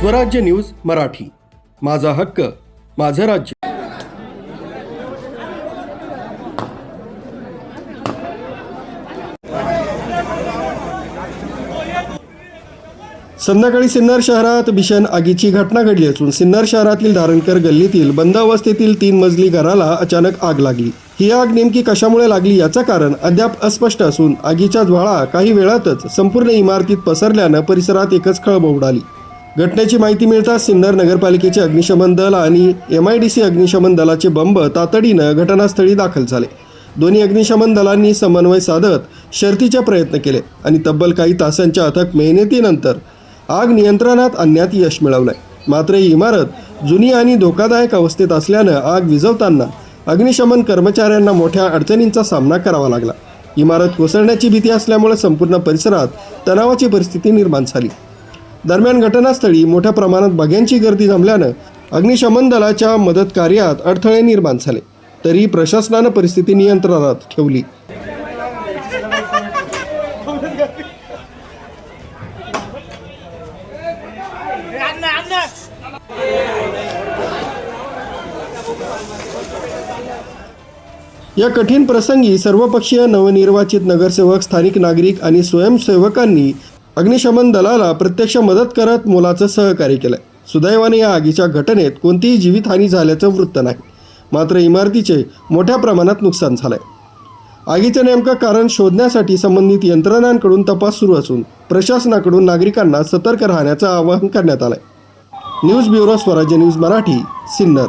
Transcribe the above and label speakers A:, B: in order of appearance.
A: स्वराज्य न्यूज मराठी, माझा हक्क माझं राज्य. संध्याकाळी सिन्नर शहरात भीषण आगीची घटना घडली असून सिन्नर शहरातील धारणकर गल्लीतील बंद अवस्थेतील 3 मजली घराला अचानक आग लागली. ही आग नेमकी कशामुळे लागली याचं कारण अद्याप अस्पष्ट असून आगीच्या ज्वाळा काही वेळातच संपूर्ण इमारतीत पसरल्यानं परिसरात एकच खळबळ उडाली. घटनेची माहिती मिळताच सिन्नर नगरपालिकेचे अग्निशमन दल आणि MIDC अग्निशमन दलाचे बंब तातडीनं घटनास्थळी दाखल झाले. दोन्ही अग्निशमन दलांनी समन्वय साधत शर्थीचे प्रयत्न केले आणि तब्बल काही तासांच्या अथक मेहनतीनंतर आग नियंत्रणात आणण्यात यश मिळवलंय. मात्र ही इमारत जुनी आणि धोकादायक अवस्थेत असल्यानं आग विझवताना अग्निशमन कर्मचाऱ्यांना मोठ्या अडचणींचा सामना करावा लागला. इमारत कोसळण्याची भीती असल्यामुळे संपूर्ण परिसरात तणावाची परिस्थिती निर्माण झाली. दरम्यान घटनास्थळी मोठ्या प्रमाणात बघ्यांची गर्दी जमल्यानं अग्निशमन दलाच्या मदत कार्यात अडथळे निर्माण झाले. तरी प्रशासनानं परिस्थिती नियंत्रणात ठेवली. या कठीण प्रसंगी सर्वपक्षीय नवनिर्वाचित नगरसेवक, स्थानिक नागरिक आणि स्वयंसेवकांनी अग्निशमन दलाला प्रत्यक्ष मदत करत मोलाचं सहकार्य केलं. सुदैवाने या आगीच्या घटनेत कोणतीही जीवितहानी झाल्याचं वृत्त नाही. मात्र इमारतीचे मोठ्या प्रमाणात नुकसान झालंय. आगीचं नेमकं कारण शोधण्यासाठी संबंधित यंत्रणांकडून तपास सुरू असून प्रशासनाकडून नागरिकांना सतर्क राहण्याचं आवाहन करण्यात आलंय. न्यूज ब्युरो, स्वराज्य न्यूज मराठी, सिन्नर.